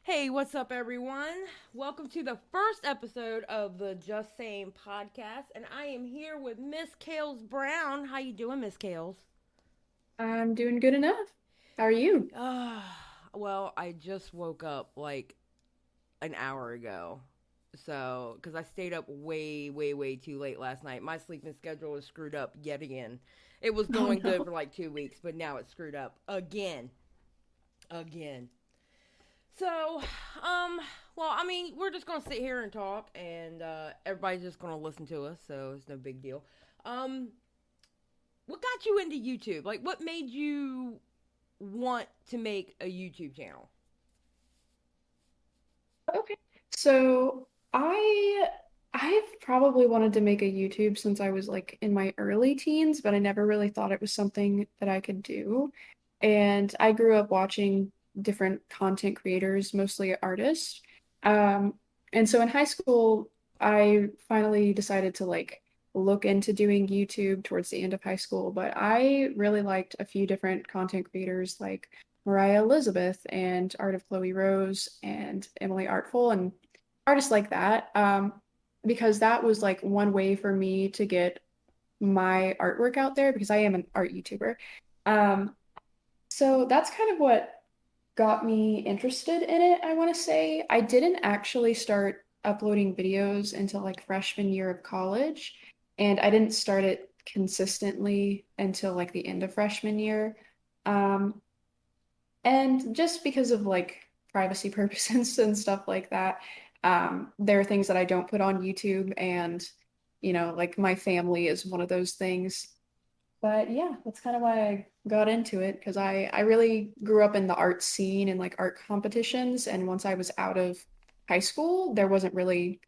Hey, what's up, everyone? Welcome to the first episode of the Just Sayin Podcast, and I am here with Miss Kales Brown. How you doing, Miss Kales? I'm doing good enough. How are you? Well, I just woke up like an hour ago, because I stayed up way, way, way too late last night. My sleeping schedule was screwed up yet again. It was Oh going good no. for like 2 weeks, but now it's screwed up again. So, um, well, I mean, we're just gonna sit here and talk, and everybody's just gonna listen to us, so it's no big deal. Um, what got you into YouTube? Like, what made you want to make a YouTube channel? Okay. So I've probably wanted to make a YouTube since I was like in my early teens, but I never really thought it was something that I could do. And I grew up watching different content creators, mostly artists. Um, and so in high school, I finally decided to like look into doing YouTube towards the end of high school, but I really liked a few different content creators like Mariah Elizabeth and Art of Chloe Rose and Emily Artful and artists like that. Because that was like one way for me to get my artwork out there because I am an art YouTuber. Um, so that's kind of what got me interested in it, I want to say. I didn't actually start uploading videos until like freshman year of college, and I didn't start it consistently until like the end of freshman year. Um, and just because of like privacy purposes and stuff like that, there are things that I don't put on YouTube, and like my family is one of those things. But yeah, that's kind of why I got into it because I really grew up in the art scene and like art competitions. And once I was out of high school, there wasn't really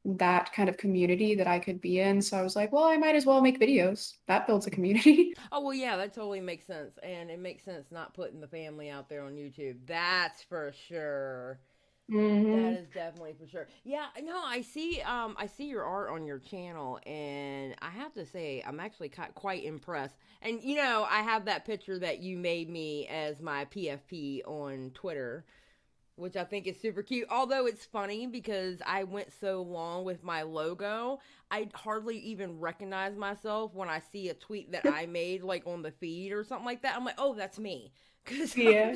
that kind of community that I could be in. So I was like, well, I might as well make videos. That builds a community. Oh well, yeah, that totally makes sense, and it makes sense not putting the family out there on YouTube. That's for sure. That Hmm. is definitely for sure. Yeah, no, I see your art on your channel, and I have to say I'm actually quite impressed. And I have that picture that you made me as my PFP on Twitter, which I think is super cute. Although it's funny because I went so long with my logo, I hardly even recognize myself when I see a tweet that I made like on the feed or something like that. I'm like, "Oh, that's me." Cuz Yeah.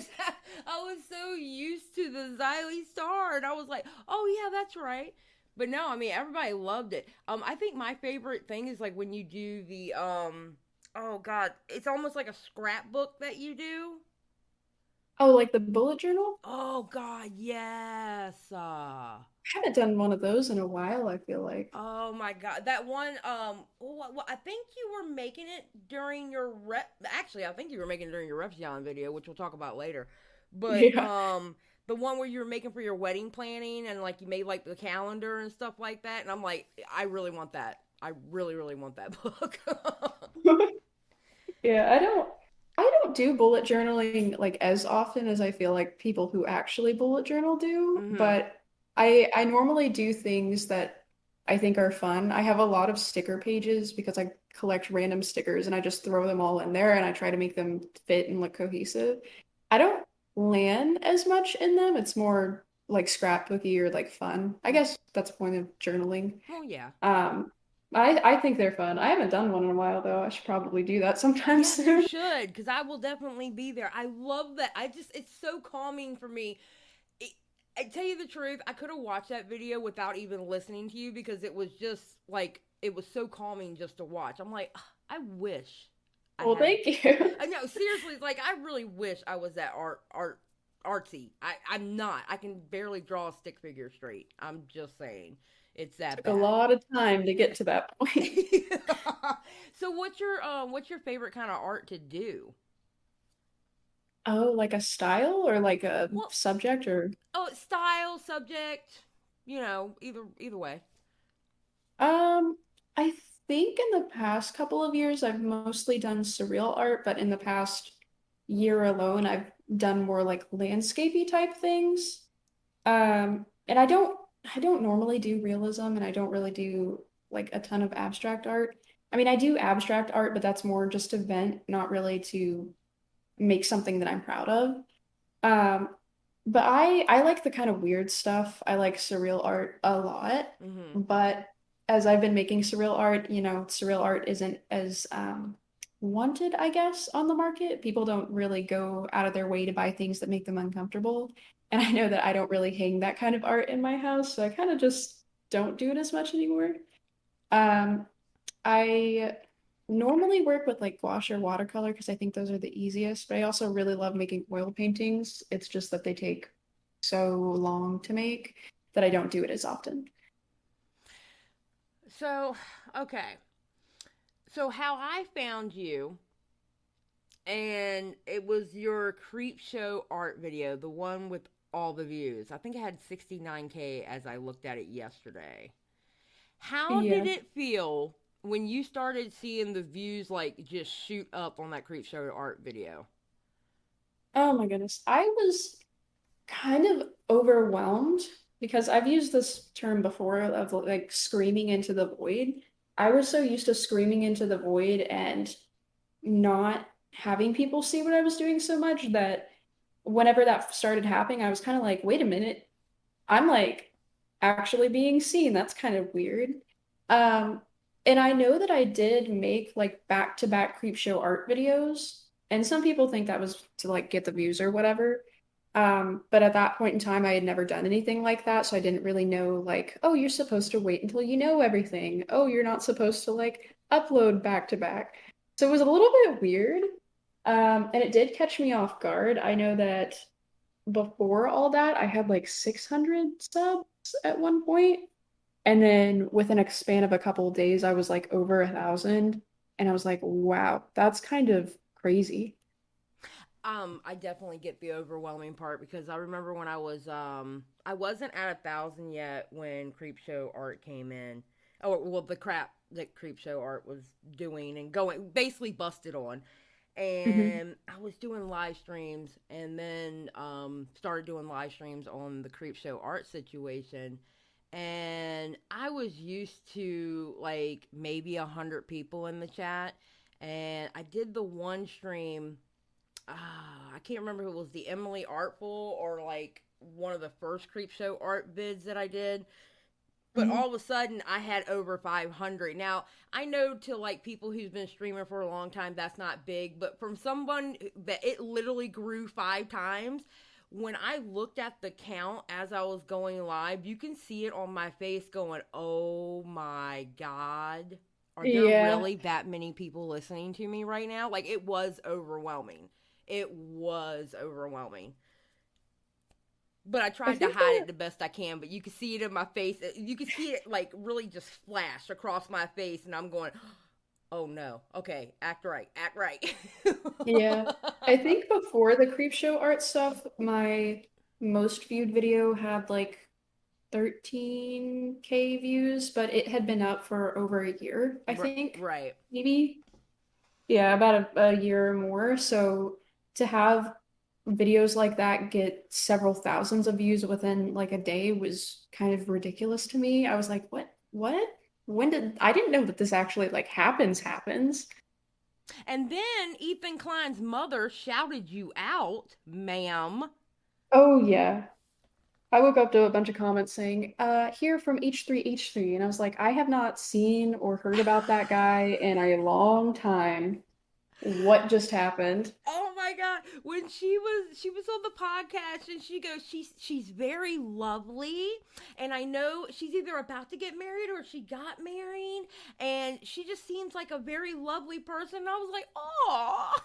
I was so used to the Xylie Star and I was like, "Oh yeah, that's right." But no, I mean everybody loved it. I think my favorite thing is like when you do the oh god, it's almost like a scrapbook that you do. Oh, like the bullet journal? Oh God, yes. I haven't done one of those in a while, I feel like. Oh my God, that one. I think you were making it during your rep. Actually, I think you were making it during your Repzion video, which we'll talk about later. But Yeah. the one where you were making for your wedding planning and like you made like the calendar and stuff like that, and I'm like, I really want that. I really, really want that book. Yeah, I don't do bullet journaling like as often as I feel like people who actually bullet journal do, Mm-hmm. but I normally do things that I think are fun. I have a lot of sticker pages because I collect random stickers and I just throw them all in there and I try to make them fit and look cohesive. I don't plan as much in them. It's more like scrapbooky or like fun. I guess that's the point of journaling. Oh yeah. Um, I think they're fun. I haven't done one in a while though. I should probably do that sometime Yes, you soon. should, because I will definitely be there. I love that. It's so calming for me. it, I tell you the truth, I could have watched that video without even listening to you because it was just like it was so calming just to watch. I'm like, "Ugh, I wish I Well, had." thank you. I know, seriously, it's like I really wish I was that artsy. I'm not. I can barely draw a stick figure straight. I'm just saying, it's that Took a bad. lot of time to get to that point. So, what's your favorite kind of art to do? Oh, like a style or like a Well, subject or style, subject, either way. um I think in the past couple of years I've mostly done surreal art, but in the past year alone I've done more like landscapey type things. And I don't normally do realism and I don't really do like a ton of abstract art. I mean, I do abstract art, but that's more just to vent, not really to make something that I'm proud of. Um, But I like the kind of weird stuff. I like surreal art a lot. Hmm. But as I've been making surreal art, surreal art isn't as wanted, I guess, on the market. People don't really go out of their way to buy things that make them uncomfortable. And I know that I don't really hang that kind of art in my house, so I kind of just don't do it as much anymore. Um, I normally work with like gouache or watercolor because I think those are the easiest, but I also really love making oil paintings. It's just that they take so long to make that I don't do it as often. So, okay. So how I found you, and it was your Creepshow art video, the one with all the views. I think it had 69K as I looked at it yesterday. How did Yeah. it feel when you started seeing the views like just shoot up on that Creepshow art video? Oh my goodness. I was kind of overwhelmed because I've used this term before of like screaming into the void. I was so used to screaming into the void and not having people see what I was doing so much that whenever that started happening, I was kind of like, wait a minute, I'm like actually being seen. That's kind of weird. Um, and I know that I did make like back-to-back Creepshow art videos, and some people think that was to like get the views or whatever. But at that point in time, I had never done anything like that, so I didn't really know like, oh, you're supposed to wait until you know everything. Oh, you're not supposed to like upload back to back. So it was a little bit weird. And it did catch me off guard. I know that before all that, I had like 600 subs at one point, and then within a span of a couple of days, I was like over 1,000, and I was like, wow, that's kind of crazy. I definitely get the overwhelming part because I remember when I wasn't at 1,000 yet when Creepshow Art came in. Oh well, the crap that Creepshow Art was doing and going basically busted on, Hmm. and I was doing live streams and then started doing live streams on the Creepshow Art situation, and I was used to like maybe 100 people in the chat, and I did the one stream. I can't remember if it was the Emily Artful or like one of the first Creep Show art vids that I did. But Hmm. all of a sudden, I had over 500. Now, I know to like people who's been streaming for a long time, that's not big. But from someone that it literally grew 5 times, when I looked at the count as I was going live, you can see it on my face going, oh my God. Are there Yeah. really that many people listening to me right now? Like, it was overwhelming. It was overwhelming. But I I tried to think hide that it the best I can. But you could see it in my face. You could see it like really just flash across my face, and I'm going, "Oh no, okay, act right, act right." Yeah. I think before the Creepshow art stuff, my most viewed video had like 13K views, but it had been up for over a year, I think. Right. Maybe. Yeah, about a year or more. So to have videos like that get several thousands of views within like a day was kind of ridiculous to me. I was like, what? What? When did I didn't know that this actually like happens. And then Ethan Klein's mother shouted you out, ma'am. Oh yeah. I woke up to a bunch of comments saying, here from H3H3. And I was like, I have not seen or heard about that guy in a long time. What just happened? Oh my God! When she was on the podcast and she goes, she's very lovely, and I know she's either about to get married or she got married, and she just seems like a very lovely person. And I was like, oh.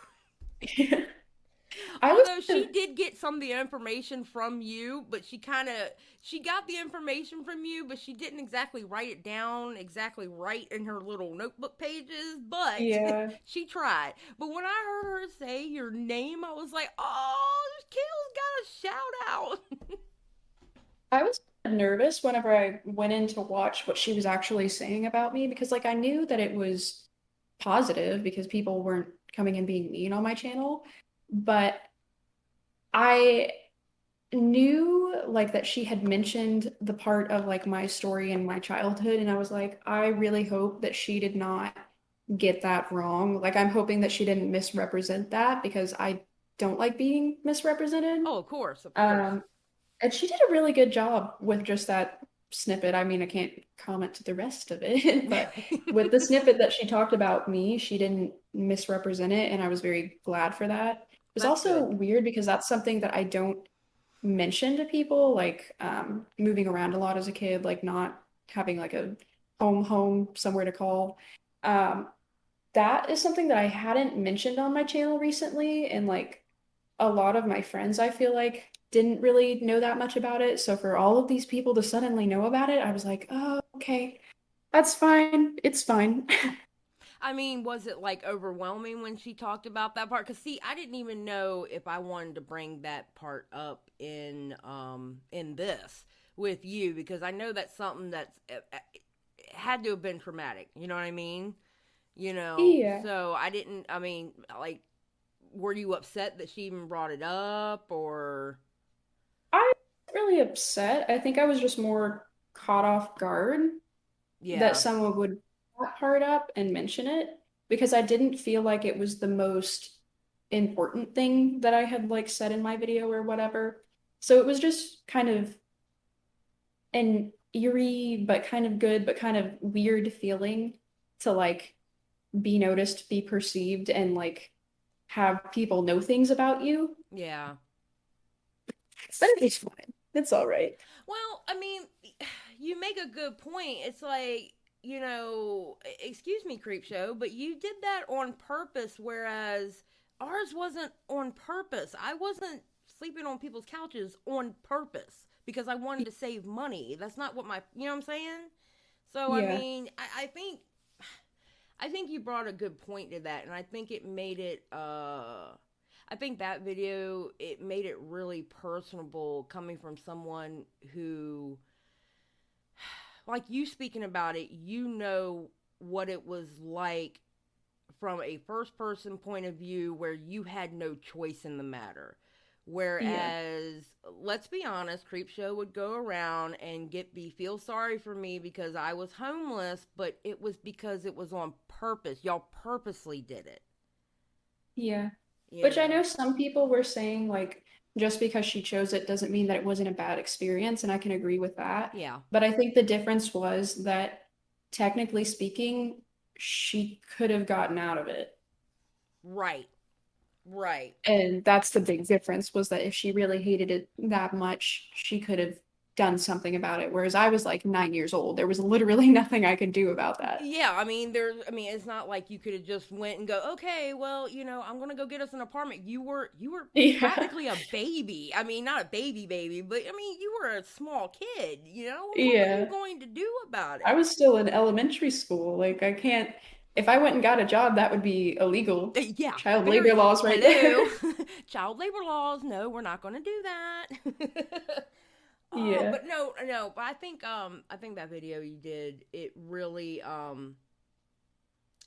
I was Although she did get some of the information from you, but she got the information from you, but she didn't exactly write it down exactly right in her little notebook pages, but yeah. she tried. But when I heard her say your name, I was like, "Oh, Kale's got a shout out." I was nervous whenever I went in to watch what she was actually saying about me because like I knew that it was positive because people weren't coming and being mean on my channel, but I knew like that she had mentioned the part of like my story and my childhood, and I was like, I really hope that she did not get that wrong. Like I'm hoping that she didn't misrepresent that because I don't like being misrepresented. Oh, of course, of Um, course. And she did a really good job with just that snippet. I mean, I can't comment to the rest of it, but with the snippet that she talked about me, she didn't misrepresent it, and I was very glad for that. It was That's also good. weird because that's something that I don't mention to people, like moving around a lot as a kid, like not having like a home somewhere to call. Um, that is something that I hadn't mentioned on my channel recently, and like a lot of my friends, I feel like, didn't really know that much about it. So for all of these people to suddenly know about it, I was like, oh, okay, that's fine. It's fine. I mean, was it like overwhelming when she talked about that part? Because see, I didn't even know if I wanted to bring that part up in this with you, because I know that's something that's had to have been traumatic. You know what I mean? You know, Yeah, so I didn't. I mean, like, were you upset that she even brought it up, or I wasn't really upset. I think I was just more caught off guard that yeah, someone would bring that part up and mention it because I didn't feel like it was the most important thing that I had like said in my video or whatever. So it was just kind of an eerie but kind of good but kind of weird feeling to like be noticed, be perceived, and like have people know things about you. yeah? But it's fine. It's all right. Well, I mean, you make a good point. It's like, excuse me, creep show, but you did that on purpose, whereas ours wasn't on purpose. I wasn't sleeping on people's couches on purpose because I wanted to save money. That's not what you know what I'm saying? So, I Yeah. mean, I think you brought a good point to that, and I think it made it, I think that video, it made it really personable coming from someone who, like you speaking about it, you know what it was like from a first person point of view where you had no choice in the matter. Yeah. Whereas, let's be honest, Creepshow would go around and get me feel sorry for me because I was homeless, but it was because it was on purpose. Y'all purposely did it. Yeah. You Which I know. know some people were saying, like, just because she chose it doesn't mean that it wasn't a bad experience, and I can agree with that. Yeah. But I think the difference was that, technically speaking, she could have gotten out of it. Right. Right. And that's the big difference was that if she really hated it that much, she could have done something about it. Whereas I was like 9 years old. There was literally nothing I could do about that. Yeah, I mean, it's not like you could have just went and go, okay, well, I'm gonna go get us an apartment. You were Yeah. practically a baby. I mean, not a baby, but I mean, you were a small kid. What were you Yeah. going to do about I it? was still in elementary school. Like, I can't, if I went and got a job, that would be illegal. Yeah, Child labor very. laws right there. Hello, child labor laws. No, we're not gonna do that. Yeah. But no, no. But I think that video you did, it really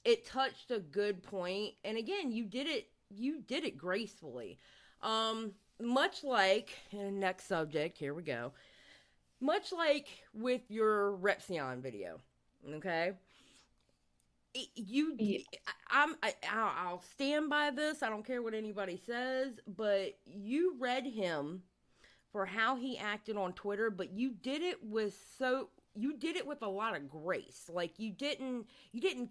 it touched a good point, and again, you did it gracefully. Much like, next subject, here we go, much like with your Repzion video, okay, you Yeah. I'll stand by this. I don't care what anybody says, but you read him for how he acted on Twitter, but you did it with a lot of grace. Like, you didn't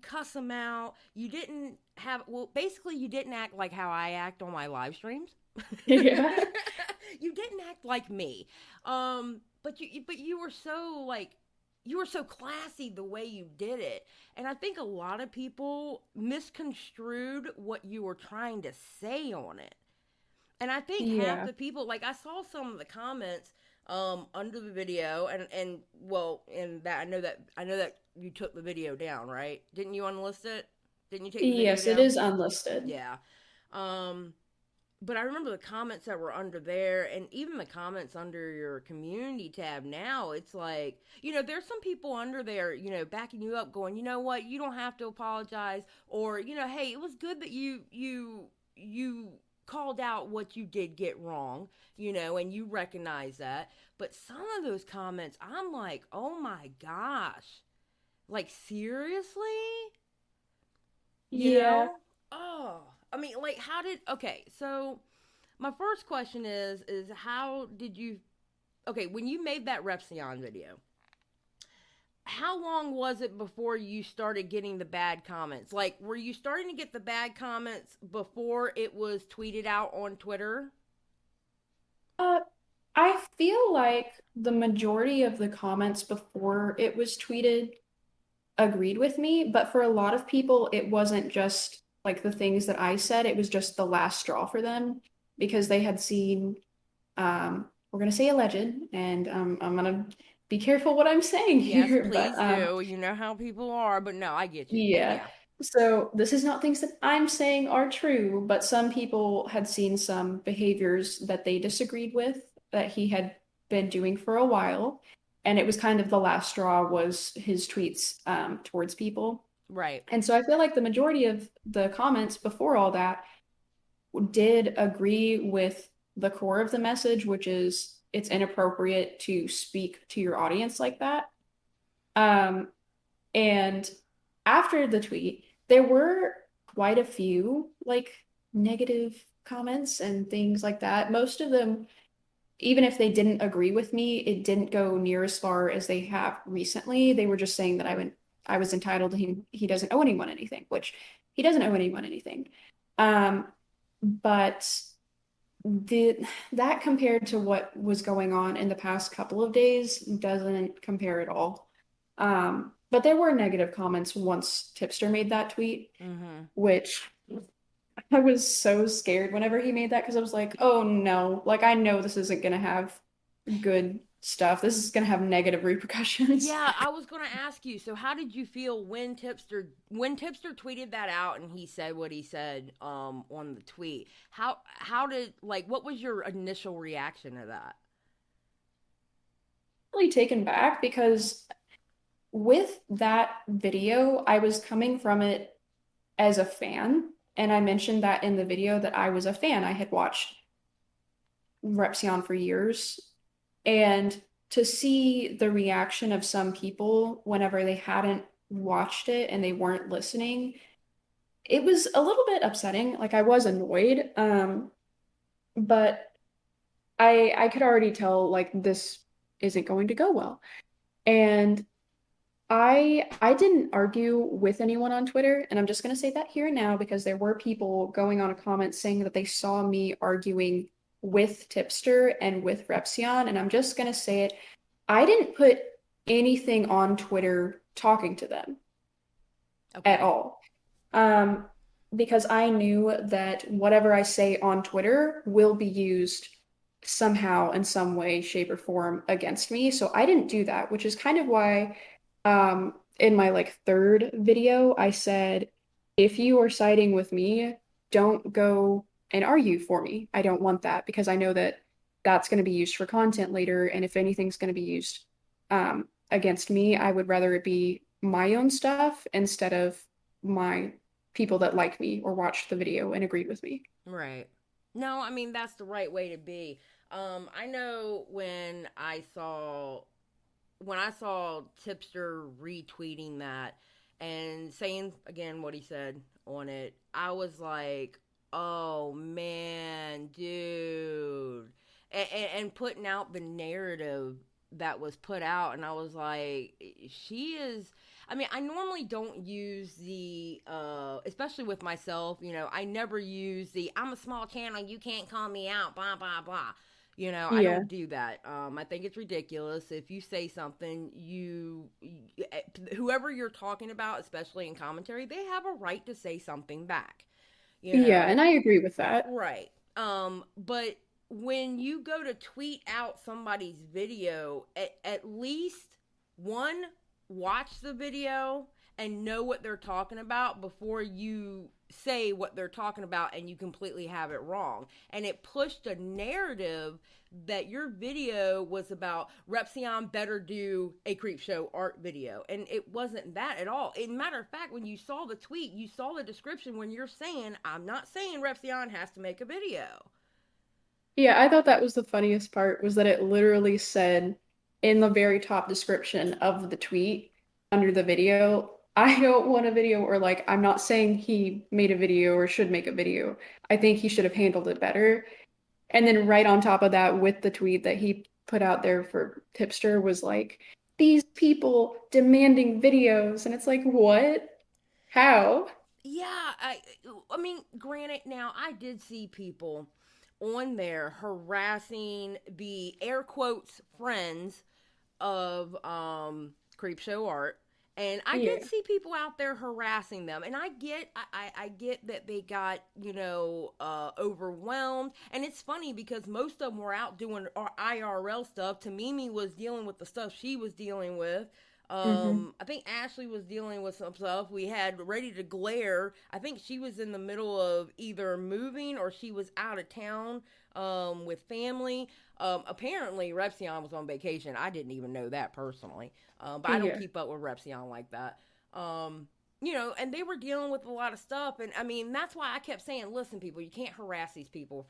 cuss him out. You didn't have, well, basically you didn't act like how I act on my live streams. Yeah. You didn't act like me. But you were so, like, you were so classy the way you did it. And I think a lot of people misconstrued what you were trying to say on it. And I think half Yeah. the people, like, I saw some of the comments under the video, and well, and that I know that you took the video down, right? Didn't you unlist it? Didn't you take the video Yes, it down? is unlisted. Yeah. Um but I remember the comments that were under there, and even the comments under your community tab now. It's like, there's some people under there, backing you up, going, you know what, you don't have to apologize, or, hey, it was good that you called out what you did get wrong, and you recognize that. But some of those comments, I'm like, oh my gosh, like, seriously? you Yeah. know oh, I mean, like, how did, okay, so my first question is how did you okay, when you made that Repzion video, how long was it before you started getting the bad comments? Like, were you starting to get the bad comments before it was tweeted out on Twitter? Uh, I feel like the majority of the comments before it was tweeted agreed with me, but for a lot of people, it wasn't just like the things that I said, it was just the last straw for them because they had seen, we're gonna say alleged, and I'm gonna be careful what I'm saying Yes, here, but please do. You know how people are, but no, I get you. yeah. Yeah. So this is not things that I'm saying are true, but some people had seen some behaviors that they disagreed with that he had been doing for a while. And it was kind of the last straw was his tweets towards people. Right. And so I feel like the majority of the comments before all that did agree with the core of the message, which is it's inappropriate to speak to your audience like that. Um, and after the tweet, there were quite a few like negative comments and things like that. Most of them, even if they didn't agree with me, it didn't go near as far as they have recently. They were just saying that I was entitled to him. He doesn't owe anyone anything, which he doesn't owe anyone anything. Um, but the that compared to what was going on in the past couple of days doesn't compare at all. But there were negative comments once Tipster made that tweet, Mm-hmm. which I was so scared whenever he made that because I was like, oh no, like I know this isn't gonna have good stuff. This is gonna have negative repercussions. Yeah, I was going to ask you. So, how did you feel when Tipster tweeted that out and he said what he said on the tweet? How did like what was your initial reaction to that? Really taken back because with that video, I was coming from it as a fan. And I mentioned that in the video that I was a fan. I had watched Repzion for years. And to see the reaction of some people whenever they hadn't watched it and they weren't listening, it was a little bit upsetting. Like I was annoyed. But I could already tell like this isn't going to go well. And I didn't argue with anyone on Twitter, and I'm just going to say that here and now because there were people going on a comment saying that they saw me arguing with Tipster and with Repzion, and I'm just going to say it. I didn't put anything on Twitter talking to them at Okay. all. Um, because I knew that whatever I say on Twitter will be used somehow in some way, shape, or form against me. So I didn't do that, which is kind of why in my like third video, I said, if you are siding with me, don't go and argue for me. I don't want that because I know that that's going to be used for content later. And if anything's going to be used against me, I would rather it be my own stuff instead of my people that like me or watched the video and agreed with me. Right. No, I mean that's the right way to be. I know when I saw Tipster retweeting that and saying again what he said on it, I was like, "Oh man, dude," and putting out the narrative that was put out, and I was like, "She is." I mean, I normally don't use especially with myself, I never use I'm a small channel, you can't call me out, blah, blah, blah. I Yeah. don't do that. I think it's ridiculous. If you say something, whoever you're talking about, especially in commentary, they have a right to say something back, you Yeah, know? and I agree with that. Right. But when you go to tweet out somebody's video, at least one, watch the video and know what they're talking about before you say what they're talking about and you completely have it wrong. And it pushed a narrative that your video was about Repzion better do a Creepshow art video. And it wasn't that at all. In matter of fact, when you saw the tweet, you saw the description when you're saying, I'm not saying Repzion has to make a video. Yeah, I thought that was the funniest part was that it literally said in the very top description of the tweet under the video, I don't want a video or like I'm not saying he made a video or should make a video. I think he should have handled it better. And then right on top of that with the tweet that he put out there for Tipster was like, these people demanding videos. And it's like, what? How? Yeah, I mean, granted, now I did see people on there harassing the air quotes friends of Creepshow Art. And I did Yeah. see people out there harassing them, and I get that they got overwhelmed, and it's funny because most of them were out doing IRL stuff. Tamimi was dealing with the stuff she was dealing with. Hmm. I think Ashley was dealing with some stuff. We had Ready to Glare. I think she was in the middle of either moving or she was out of town with family. Apparently, Repzion was on vacation. I didn't even know that personally. But I don't Yeah. keep up with Repzion like that. And they were dealing with a lot of stuff. And I mean, that's why I kept saying, listen, people, you can't harass these people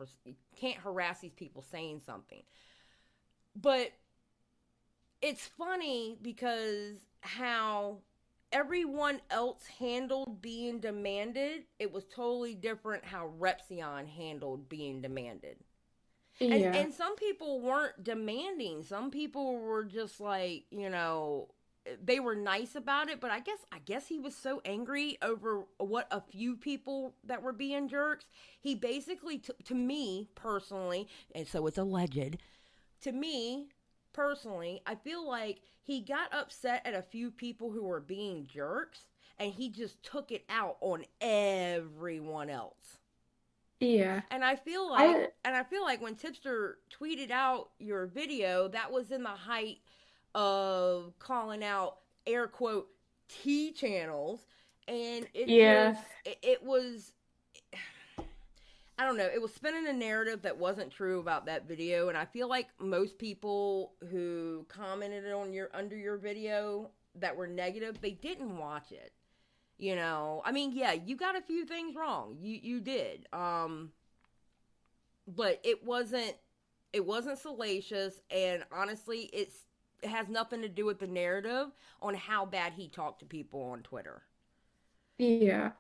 saying something. But it's funny because how everyone else handled being demanded, it was totally different how Repzion handled being demanded. And Yeah. and some people weren't demanding. Some people were just like, they were nice about it, but I guess he was so angry over what a few people that were being jerks. He basically to me personally, and so it's alleged, to me personally, I feel like he got upset at a few people who were being jerks and he just took it out on everyone else. Yeah. And I feel like I and I feel like when Tipster tweeted out your video, that was in the height of calling out air quote T channels, and yeah. it was, I don't know, it was spinning a narrative that wasn't true about that video. And I feel like most people who commented on your under your video that were negative, they didn't watch it. I mean, yeah, you got a few things wrong. You did. But it wasn't salacious, and honestly, it has nothing to do with the narrative on how bad he talked to people on Twitter. Yeah.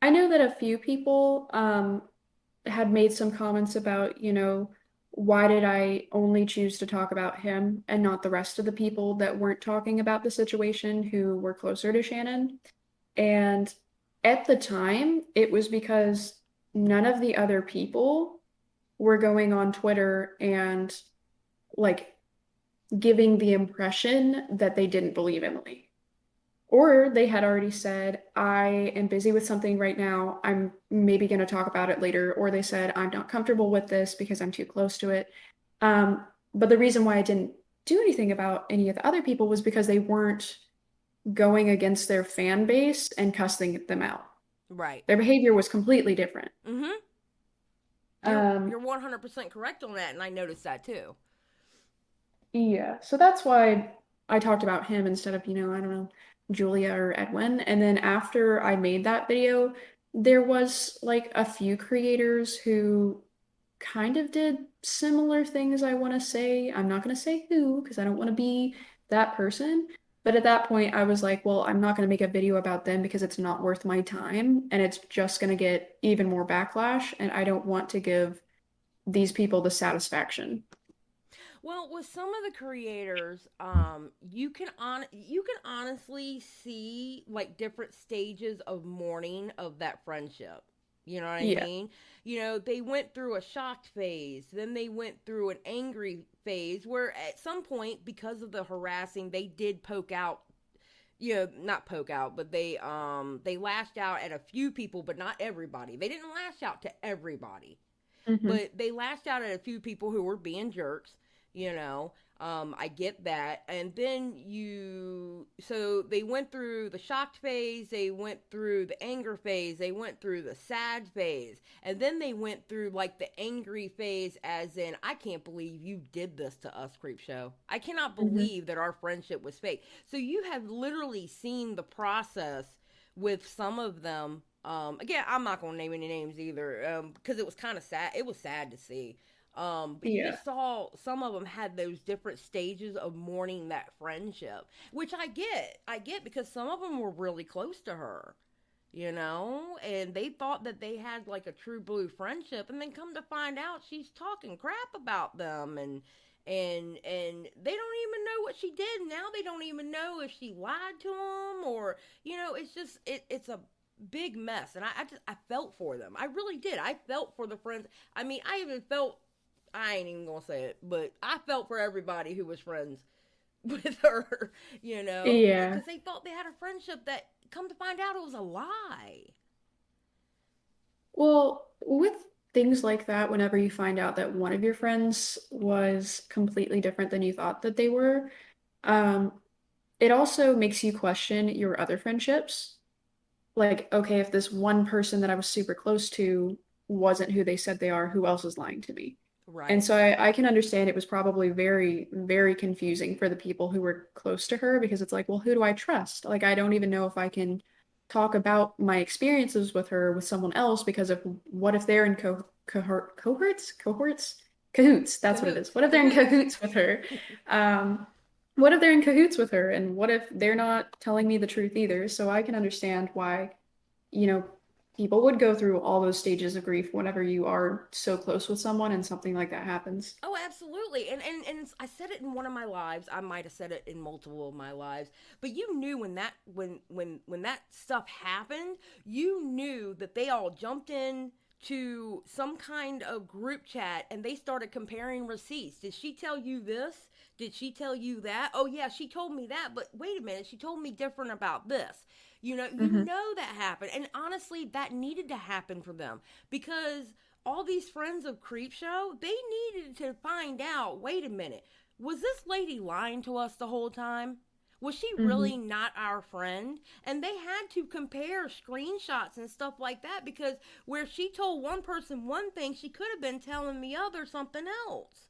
I know that a few people had made some comments about, why did I only choose to talk about him and not the rest of the people that weren't talking about the situation who were closer to Shannon? And at the time, it was because none of the other people were going on Twitter and like giving the impression that they didn't believe Emily. Or they had already said, I am busy with something right now. I'm maybe going to talk about it later. Or they said, I'm not comfortable with this because I'm too close to it. But the reason why I didn't do anything about any of the other people was because they weren't going against their fan base and cussing them out. Right. Their behavior was completely different. Mm-hmm. You're Um, you're 100% correct on that, and I noticed that too. yeah, so that's why I talked about him instead of, I don't know, Julia or Edwin. And then after I made that video, there was like a few creators who kind of did similar things, I want to say. I'm not going to say who because I don't want to be that person. But at that point, I was like, well, I'm not going to make a video about them because it's not worth my time and it's just going to get even more backlash. And I don't want to give these people the satisfaction. Well, with some of the creators, you can honestly see like different stages of mourning of that friendship. You know what I Yeah. mean? They went through a shocked phase, then they went through an angry phase where at some point because of the harassing, they did poke out, not poke out, but they lashed out at a few people, but not everybody. They didn't lash out to everybody, Hmm. but they lashed out at a few people who were being jerks, you know. I get that. And then so they went through the shocked phase, they went through the anger phase, they went through the sad phase, and then they went through like the angry phase, as in, I can't believe you did this to us, Creepshow. I cannot Hmm. believe that our friendship was fake. So you have literally seen the process with some of them. Again, I'm not gonna name any names either, because it was kind of sad. It was sad to see. But you Yeah. just saw some of them had those different stages of mourning that friendship, which I get. I get because some of them were really close to her, and they thought that they had like a true blue friendship, and then come to find out she's talking crap about them, and they don't even know what she did. Now they don't even know if she lied to them, or it's just it's a big mess. And I felt for them. I really did. I felt for the friends. I mean, I even felt, I ain't even gonna say it, but I felt for everybody who was friends with her, Yeah. because they thought they had a friendship that, come to find out, it was a lie. Well, with things like that, whenever you find out that one of your friends was completely different than you thought that they were, um, it also makes you question your other friendships. Like, okay, if this one person that I was super close to wasn't who they said they are, who else is lying to me? And Right. so I can understand it was probably very, very confusing for the people who were close to her because it's like, well, who do I trust? Like, I don't even know if I can talk about my experiences with her with someone else because of what if they're in cahoots. That's what it is. Cahoots. What if they're in Cahoots. cahoots with her? Um, what if they're in cahoots with her? And what if they're not telling me the truth either? So I can understand why, you know, people would go through all those stages of grief whenever you are so close with someone and something like that happens. Oh, absolutely. And I said it in one of my lives. I might have said it in multiple of my lives. But you knew when that stuff happened, you knew that they all jumped in to some kind of group chat and they started comparing receipts. Did she tell you this? Did she tell you that? Oh yeah, she told me that, but wait a minute, she told me different about this. You Hmm. know that happened. And honestly, that needed to happen for them, because all these friends of Creepshow, they needed to find out, wait a minute, was this lady lying to us the whole time? Was she Hmm. really not our friend? And they had to compare screenshots and stuff like that, because where she told one person one thing, she could have been telling the other something else.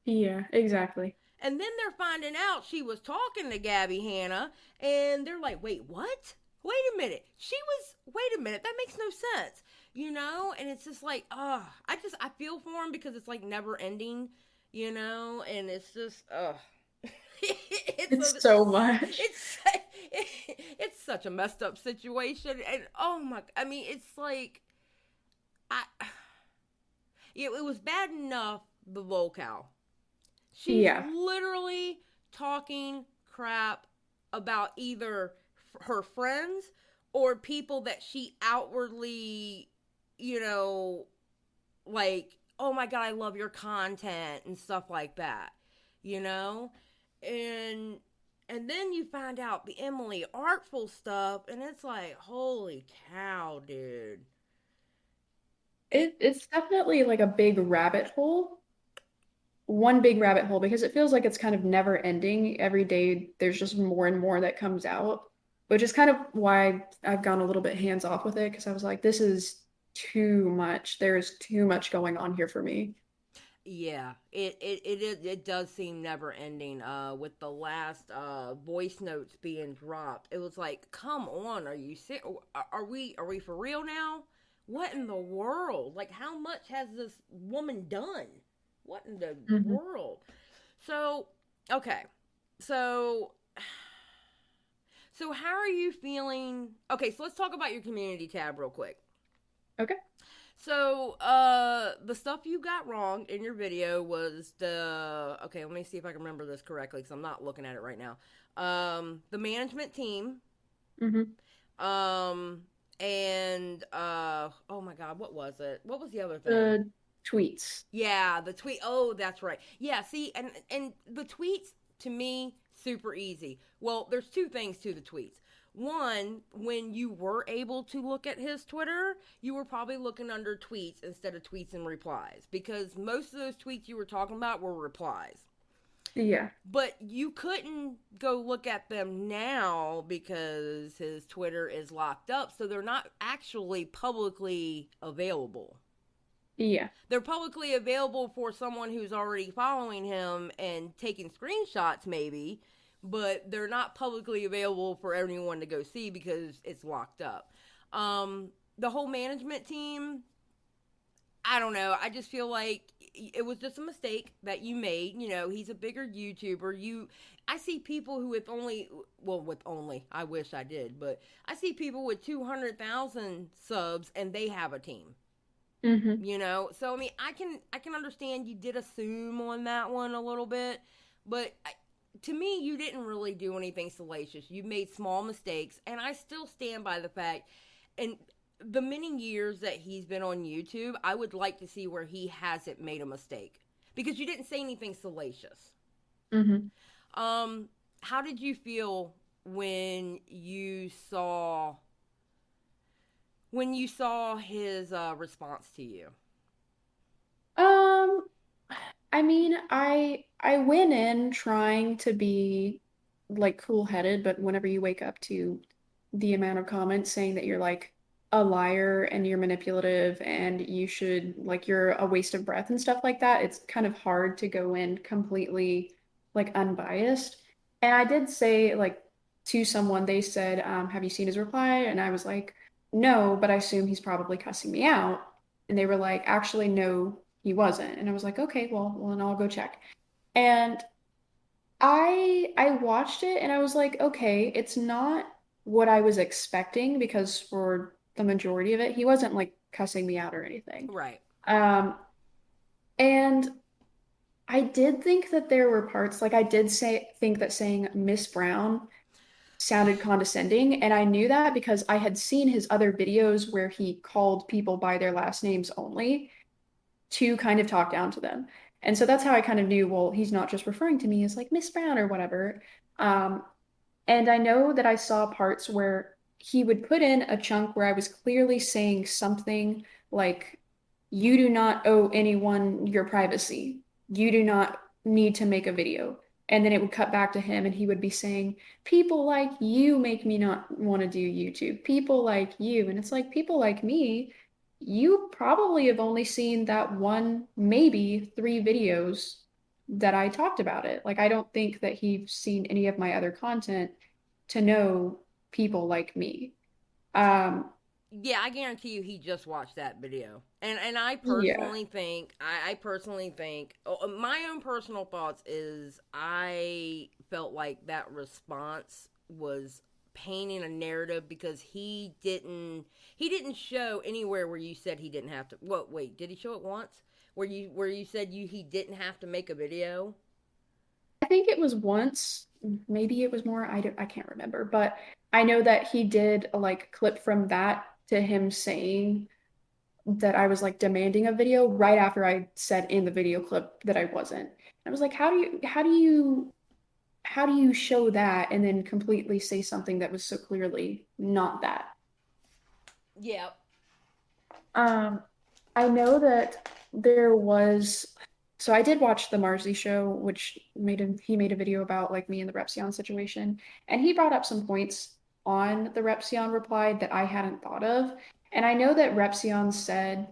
Yeah, exactly. And then they're finding out she was talking to Gabby Hanna, and they're like, wait, what? Wait a minute. Wait a minute, that makes no sense. And it's just like, I feel for him, because it's like never ending, and it's just, it's a, It's so much. it's, it's such a messed up situation. And oh my, I mean, it's like, I, it was bad enough, the locale. She's Yeah. literally talking crap about either her friends or people that she outwardly, you know, like, oh my God, I love your content and stuff like that, you know? And then you find out the Emily Artful stuff, and it's like, holy cow, dude. It, It's definitely like a big rabbit hole. One big rabbit hole because it feels like it's kind of never ending. Every day there's just more and more that comes out, which is kind of why I've gone a little bit hands off with it because I was like, this is too much. There's too much going on here for me. Yeah, it does seem never ending. With the last voice notes being dropped, it was like, come on, are you serious? Are we for real now? What in the world? Like, how much has this woman done? What in the Hmm. world? So, okay, so how are you feeling? Okay, so let's talk about your community tab real quick. Okay. So, the stuff you got wrong in your video was okay, let me see if I can remember this correctly, because I'm not looking at it right now. The management team, Hmm. um, and, oh my God, what was it? What was the other thing? The tweets. Yeah, the tweet. Oh, that's right. Yeah, see, and the tweets, to me, super easy. Well, there's two things to the tweets. One, when you were able to look at his Twitter, you were probably looking under tweets instead of tweets and replies, because most of those tweets you were talking about were replies. Yeah. But you couldn't go look at them now because his Twitter is locked up, so they're not actually publicly available. Yeah. They're publicly available for someone who's already following him and taking screenshots, maybe, but they're not publicly available for anyone to go see because it's locked up. The whole management team, I don't know. I just feel like it was just a mistake that you made. He's a bigger YouTuber. I see people who I wish I did, but I see people with 200,000 subs and they have a team. Mm-hmm. You know, so I mean, I can understand you did assume on that one a little bit, but to me, you didn't really do anything salacious. You made small mistakes, and I still stand by the fact. And the many years that he's been on YouTube, I would like to see where he hasn't made a mistake because you didn't say anything salacious. Mm-hmm. Um, how did you feel when you saw his response to you? Um, I mean, I went in trying to be like cool-headed, but whenever you wake up to the amount of comments saying that you're like a liar and you're manipulative and you should like you're a waste of breath and stuff like that, it's kind of hard to go in completely like unbiased. And I did say like to someone, they said, have you seen his reply? And I was like, no, but I assume he's probably cussing me out. And they were like, actually, no, he wasn't. And I was like, okay, well, then I'll go check. And I watched it and I was like, okay, it's not what I was expecting because for the majority of it, he wasn't like cussing me out or anything. Right. Um, and I did think that there were parts like I did say think that saying Miss Brown sounded condescending, and I knew that because I had seen his other videos where he called people by their last names only to kind of talk down to them. And so that's how I kind of knew, well, he's not just referring to me as like Miss Brown or whatever. Um, and I know that I saw parts where he would put in a chunk where I was clearly saying something like, you do not owe anyone your privacy. You do not need to make a video. And then it would cut back to him and he would be saying, people like you make me not want to do YouTube. People like you. And it's like, people like me, you probably have only seen that one, maybe three videos that I talked about it. Like, I don't think that he's seen any of my other content to know people like me. Um, Yeah, I guarantee you he just watched that video. And I yeah. personally think I personally think my own personal thoughts is I felt like that response was painting a narrative because he didn't show anywhere where you said he didn't have to. What? Wait, did he show it once? Where you said he didn't have to make a video? I think it was once, maybe it was more, I can't remember, but I know that he did a like clip from that to him saying that I was like demanding a video right after I said in the video clip that I wasn't. I was like, how do you show that and then completely say something that was so clearly not that? Yeah. Um, I know that there was, so I did watch the Marzi show, which he made a video about like me and the Repzion situation, and he brought up some points on the Repzion reply that I hadn't thought of. And I know that Repzion said,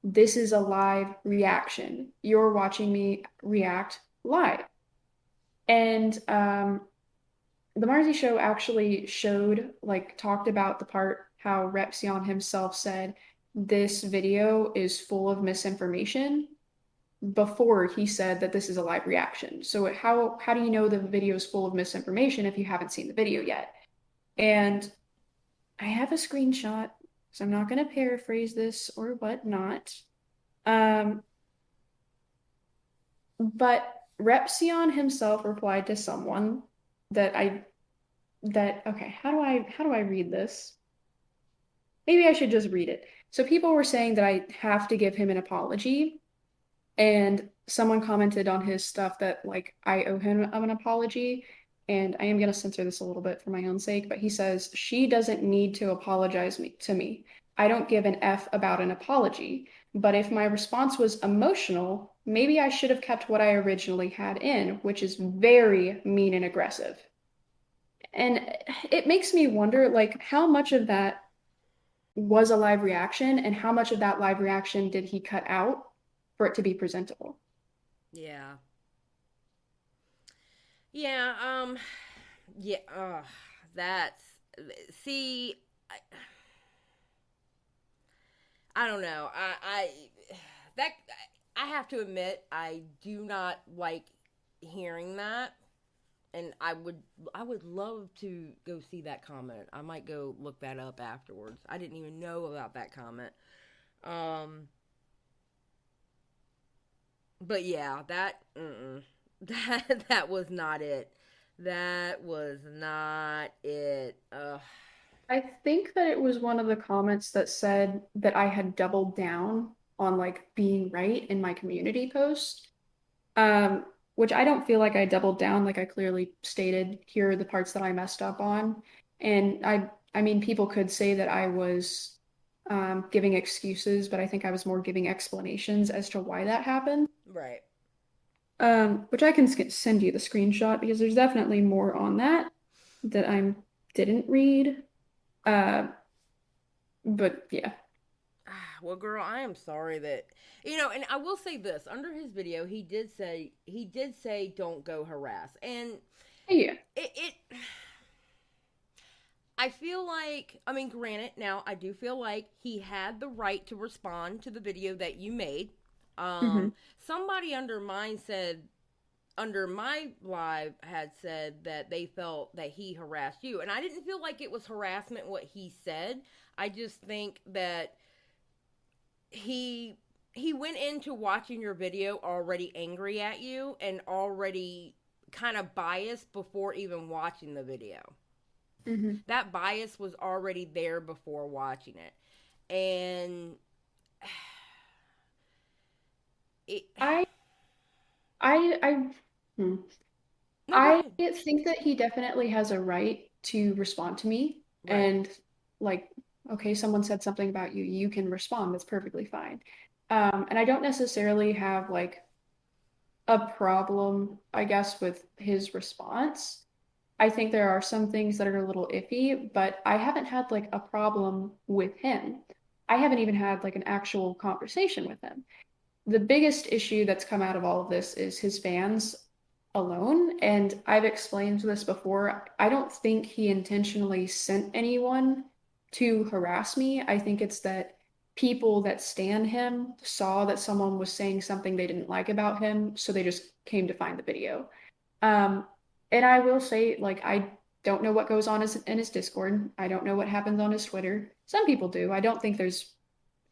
this is a live reaction. You're watching me react live. And the Marzi show actually showed, like, talked about the part how Repzion himself said this video is full of misinformation before he said that this is a live reaction. So how do you know the video is full of misinformation if you haven't seen the video yet? And I have a screenshot, so I'm not going to paraphrase this or whatnot. Um, but Repzion himself replied to someone that I that okay, how do I read this? Maybe I should just read it. So people were saying that I have to give him an apology, and someone commented on his stuff that like I owe him an apology, and I am gonna censor this a little bit for my own sake, but he says she doesn't need to apologize to me. I don't give an F about an apology, but if my response was emotional, maybe I should have kept what I originally had in, which is very mean and aggressive. And it makes me wonder, like, how much of that was a live reaction and how much of that live reaction did he cut out for it to be presentable? Yeah. Yeah. Yeah. That's see. I don't know. That I have to admit I do not like hearing that, and I would love to go see that comment. I might go look that up afterwards. I didn't even know about that comment. Um, But yeah, that was not it. That was not it. Ugh. I think that it was one of the comments that said that I had doubled down on like being right in my community post. Um, which I don't feel like I doubled down. Like I clearly stated, here are the parts that I messed up on. And I mean, people could say that I was giving excuses, but I think I was more giving explanations as to why that happened. Right. Which I can send you the screenshot because there's definitely more on that that I didn't read. Uh, but yeah. Well, girl, I am sorry that and I will say this: under his video, he did say don't go harass, and Yeah. it I feel like, I mean, granted, now I do feel like he had the right to respond to the video that you made. Hmm. Somebody under my live had said that they felt that he harassed you, and I didn't feel like it was harassment what he said. I just think that he he went into watching your video already angry at you and already kind of biased before even watching the video. Hmm. That bias was already there before watching it. And it I I hmm. no, go I ahead. think that he definitely has a right to respond to me. Right. And like, okay, someone said something about you, you can respond. That's perfectly fine. And I don't necessarily have like a problem, I guess, with his response. I think there are some things that are a little iffy, but I haven't had like a problem with him. I haven't even had like an actual conversation with him. The biggest issue that's come out of all of this is his fans alone. And I've explained this before. I don't think he intentionally sent anyone to harass me. I think it's that people that stan him saw that someone was saying something they didn't like about him, so they just came to find the video. Um, and I will say, like, I don't know what goes on in his Discord. I don't know what happens on his Twitter. Some people do. I don't think there's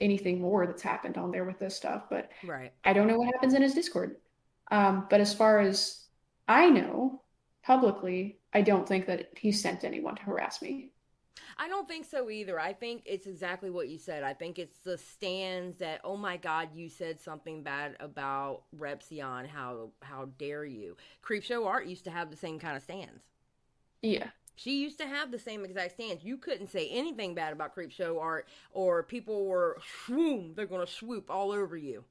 anything more that's happened on there with this stuff, but Right. I don't know what happens in his Discord. But as far as I know, publicly, I don't think that he sent anyone to harass me. I don't think so either. I think it's exactly what you said. I think it's the stands that, oh my God, you said something bad about Repzion. How dare you? Creepshow Art used to have the same kind of stands. Yeah. She used to have the same exact stance. You couldn't say anything bad about Creepshow Art, or people were they're gonna swoop all over you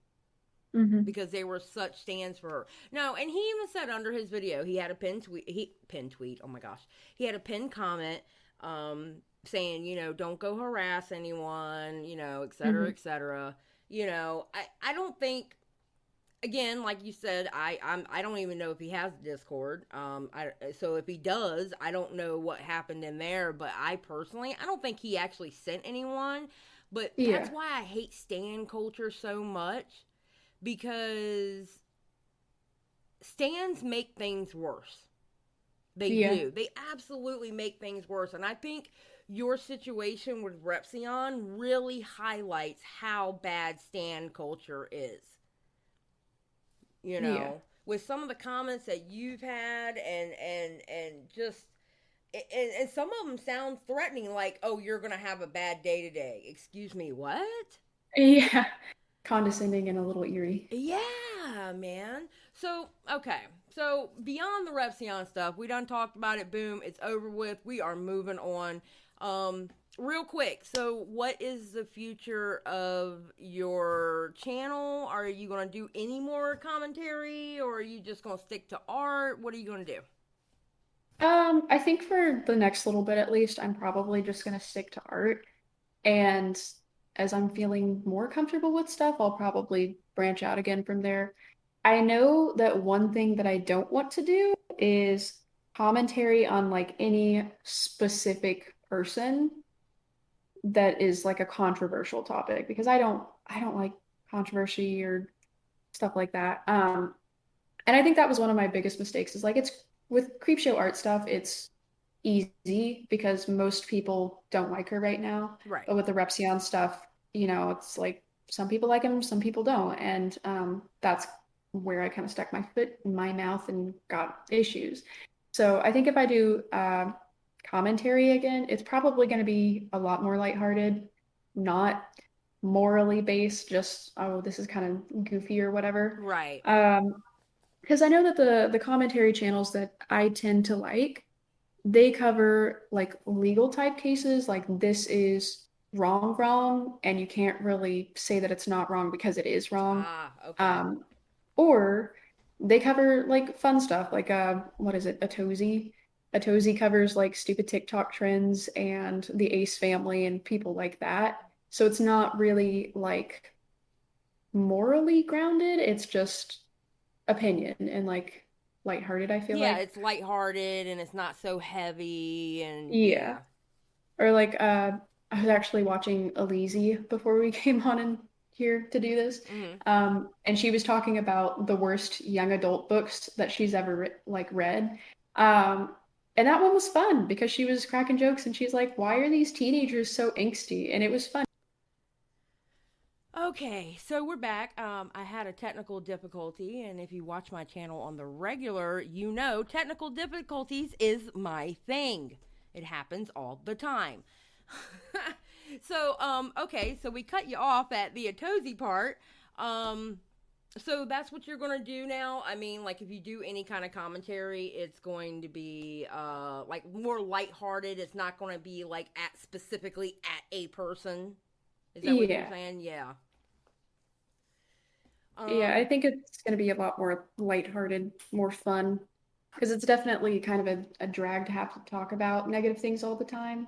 Hmm. because they were such stands for her. No, and he even said under his video he had a pinned tweet. Oh my gosh, he had a pinned comment, saying don't go harass anyone, et cetera, Hmm. et cetera. I don't think, again, like you said, I don't even know if he has Discord. So if he does, I don't know what happened in there. But I personally, I don't think he actually sent anyone. But that's Yeah. why I hate stan culture so much, because stans make things worse. They Yeah. do. They absolutely make things worse. And I think your situation with Repzion really highlights how bad stan culture is, Yeah. with some of the comments that you've had, and just, and some of them sound threatening, like, oh, you're gonna have a bad day today. Excuse me, what? Yeah. Condescending and a little eerie. Yeah, man. So, okay, so beyond the Repsion stuff, we done talked about it. Boom, it's over with. We are moving on. Real quick, so what is the future of your channel? Are you going to do any more commentary, or are you just going to stick to art? What are you going to do? I think for the next little bit at least, I'm probably just gonna stick to art. And as I'm feeling more comfortable with stuff, I'll probably branch out again from there. I know that one thing that I don't want to do is commentary on like any specific person that is like a controversial topic because I don't like controversy or stuff like that. And I think that was one of my biggest mistakes is like it's with Creepshow art stuff, it's easy because most people don't like her right now. Right. But with the Repsion stuff, it's like some people like him, some people don't. And that's where I kind of stuck my foot in my mouth and got issues. So I think if I do commentary again, it's probably going to be a lot more lighthearted, not morally based, just, oh, this is kind of goofy or whatever. Right. Because I know that the commentary channels that I tend to like, they cover like legal type cases, like this is wrong, and you can't really say that it's not wrong because it is wrong. Ah, okay. Um, or they cover like fun stuff, like what is it, Atozy? Atozy covers like stupid TikTok trends and the Ace family and people like that. So it's not really like morally grounded, it's just opinion and like lighthearted, I feel Yeah, like. it's lighthearted and it's not so heavy and Yeah. yeah. Or like I was actually watching Elyse before we came on in here to do this. Hmm. And she was talking about the worst young adult books that she's ever read. And that one was fun because she was cracking jokes and she's like, "Why are these teenagers so angsty?" And it was fun. Okay, so we're back. I had a technical difficulty, and if you watch my channel on the regular, you know technical difficulties is my thing. It happens all the time. So, okay, so we cut you off at the Atozy part. Um, so that's what you're gonna do now. I mean, like if you do any kind of commentary, it's going to be like more lighthearted. It's not going to be like at specifically at a person. Is that what you're Yeah. saying? Yeah. Yeah, I Um, think it's going to be a lot more lighthearted, more fun, because it's definitely kind of a drag to have to talk about negative things all the time.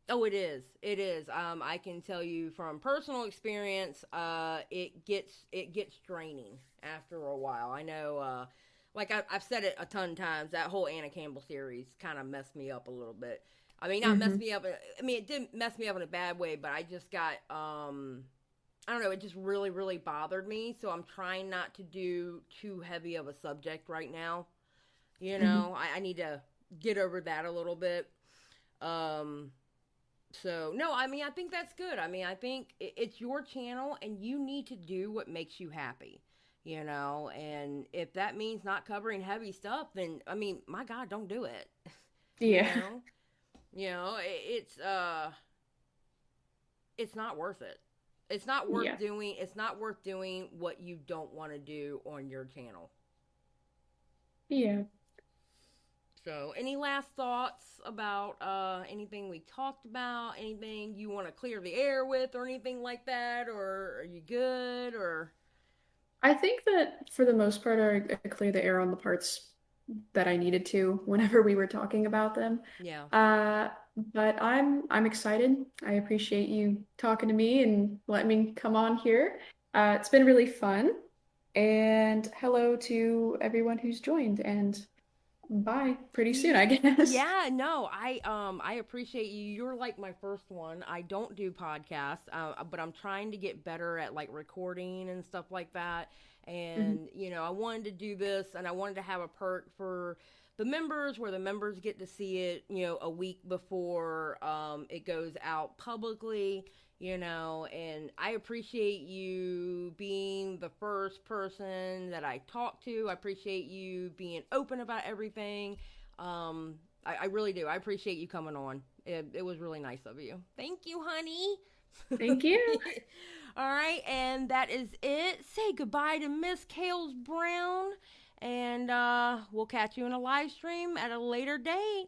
oh, it is. It is. I can tell you from personal experience, it gets draining after a while. I know, like I've said it a ton of times. That whole Anna Campbell series kind of messed me up a little bit. I mean, not mess Hmm. me up. I mean, it didn't mess me up in a bad way, but I just got, I don't know. It just really, really bothered me. So I'm trying not to do too heavy of a subject right now. You Hmm. know, I need to get over that a little bit. Um, so no, I mean I think that's good. I mean I think it's your channel and you need to do what makes you happy, you know. And if that means not covering heavy stuff, then I mean my God, don't do it. You Yeah. know, it's not worth it. It's not worth Yeah. doing. It's not worth doing what you don't want to do on your channel. Yeah. So, any last thoughts about anything we talked about? Anything you want to clear the air with, or anything like that? Or are you good? Or I think that for the most part, I cleared the air on the parts that I needed to whenever we were talking about them. yeah, Uh, but I'm excited. I appreciate you talking to me and letting me come on here. It's been really fun. And hello to everyone who's joined. And bye pretty soon, I guess. yeah. No, I appreciate you. You're like my first one. I don't do podcasts, but I'm trying to get better at like recording and stuff like that. Mhm. And I wanted to do this, and I wanted to have a perk for the members where the members get to see it, a week before it goes out publicly. And I appreciate you being the first person that I talk to. I appreciate you being open about everything. I really do. I appreciate you coming on. It was really nice of you. Thank you, honey. Thank you. All right, and that is it. Say goodbye to Miss Kales Brown, and we'll catch you in a live stream at a later date.